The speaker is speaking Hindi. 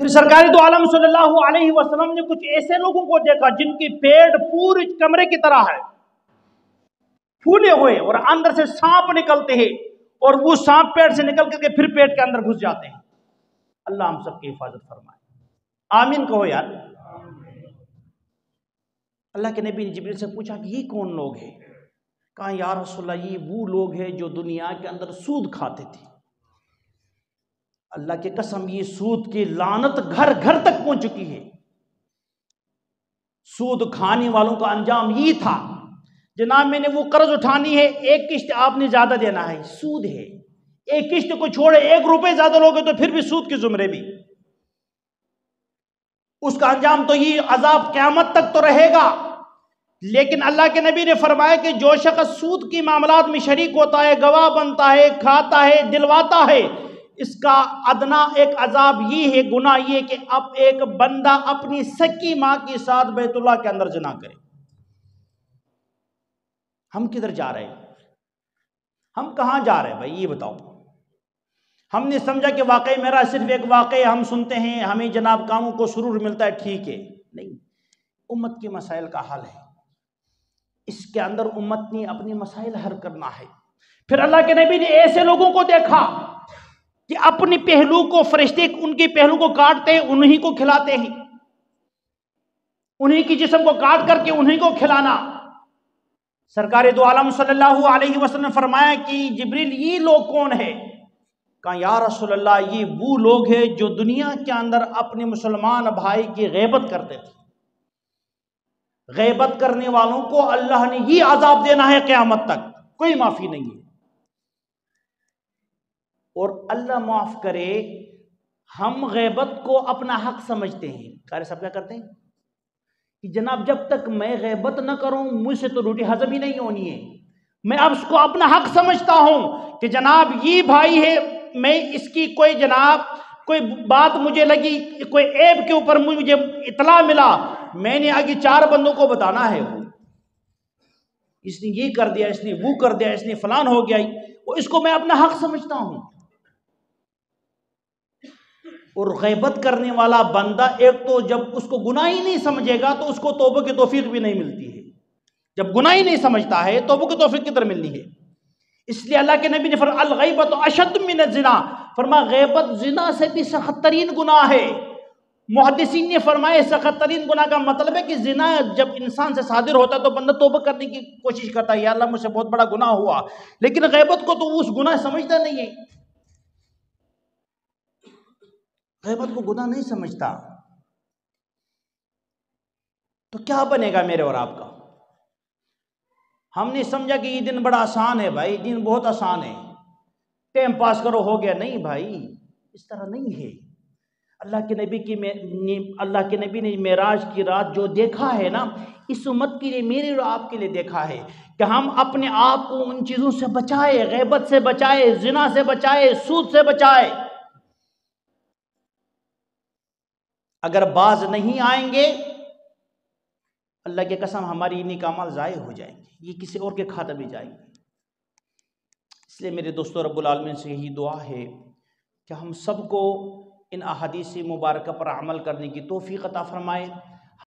फिर सरकारी दो आलम सल्लल्लाहु अलैहि वसल्लम ने कुछ ऐसे लोगों को देखा जिनकी पेट पूरी कमरे की तरह है, फूले हुए, और अंदर से सांप निकलते हैं और वो सांप पेट से निकल करके फिर पेट के अंदर घुस जाते हैं। अल्लाह हम सबकी हिफाजत फरमाए, आमीन कहो यार। अल्लाह के नबी ने जिब्रील से पूछा कि ये कौन लोग हैं? कहा या रसूलल्लाह ये वो लोग हैं जो दुनिया के अंदर सूद खाते थे। अल्लाह की कसम ये सूद की लानत घर घर तक पहुंच चुकी है। सूद खाने वालों का अंजाम ये था, जनाब मैंने वो कर्ज उठानी है, एक किश्त आपने ज्यादा देना है, सूद है। एक किश्त को छोड़े 1 रुपए ज्यादा लोगे तो फिर भी सूद के जुमरे भी। उसका अंजाम तो ये अजाब क़यामत तक तो रहेगा। लेकिन अल्लाह के नबी ने फरमाया कि जो शख्स सूद की मामलात में शरीक होता है, गवाह बनता है, खाता है, दिलवाता है, इसका अदना एक अजाब ये है, गुनाह ये कि अब एक बंदा अपनी सकी मां के साथ बैतुल्लाह के अंदर ज़िना करे। हम किधर जा रहे हैं? हम कहां जा रहे हैं भाई, ये बताओ। हमने समझा कि वाकई मेरा सिर्फ एक वाकई हम सुनते हैं, हमें जनाब कामों को सुरूर मिलता है, ठीक है। नहीं, उम्मत के मसाइल का हल है, इसके अंदर उम्मत ने अपने मसाइल हल करना है। फिर अल्लाह के नबी ने ऐसे लोगों को देखा कि अपने पहलू को फरिश्ते उनके पहलू को काटते हैं, उन्हीं को खिलाते हैं, उन्हीं की जिस्म को काट करके उन्हीं को खिलाना। सरकार दो आलम सल्लल्लाहु अलैहि वसल्लम ने फरमाया कि जिब्रील ये लोग कौन है? कहा या रसूलल्लाह ये वो लोग हैं जो दुनिया के अंदर अपने मुसलमान भाई की गैबत करते थे। गैबत करने वालों को अल्लाह ने ये अजाब देना है क़यामत तक, कोई माफी नहीं है। और अल्लाह माफ करे, हम गैबत को अपना हक समझते हैं। कार्य सब क्या करते हैं कि जनाब जब तक मैं गैबत न करूं मुझसे तो रोटी हजम ही नहीं होनी है। मैं अब उसको अपना हक समझता हूं कि जनाब ये भाई है, मैं इसकी कोई जनाब कोई बात मुझे लगी, कोई ऐब के ऊपर मुझे इतला मिला, मैंने आगे 4 बंदों को बताना है, इसने ये कर दिया, इसने वो कर दिया, इसने फलान हो गया, वो इसको मैं अपना हक समझता हूं। और गैबत करने वाला बंदा एक तो जब उसको गुनाह ही नहीं समझेगा तो उसको तौबा की तौफीक भी नहीं मिलती है। जब गुनाह ही नहीं समझता है तौबा की तौफीक किधर मिलनी है? इसलिए अल्लाह के नबी ने फरमाया अल गैबत अशद मिन ज़िना, फरमाया गैबत जिना से भी सख्त तरीन गुनाह है। मुहद्दिसीन ने फरमाया सख्त तरीन गुनाह का मतलब है कि जिना जब इंसान से सादिर होता है तो बंदा तौबा करने की कोशिश करता है, या अल्लाह मुझसे बहुत बड़ा गुनाह हुआ, लेकिन गैबत को तो उस गुनाह समझता नहीं है, गैबत को गुनाह नहीं समझता। तो क्या बनेगा मेरे और आपका? हमने समझा कि ये दिन बड़ा आसान है भाई, दिन बहुत आसान है, टाइम पास करो हो गया। नहीं भाई, इस तरह नहीं है। अल्लाह के नबी ने मेराज की रात जो देखा है ना, इस उम्मत के लिए, मेरे और आपके लिए देखा है कि हम अपने आप को उन चीज़ों से बचाए, गैबत से बचाए, जिना से बचाए, सूद से बचाए। अगर बाज नहीं आएंगे, अल्लाह की कसम हमारी इन्हीं का अमल ज़ाय हो जाएंगे, ये किसी और के खाते में जाएंगे। इसलिए मेरे दोस्तों, रब्बुल आलमीन से यही दुआ है कि हम सबको इन अहादीस मुबारक पर अमल करने की तौफीक अता फरमाए।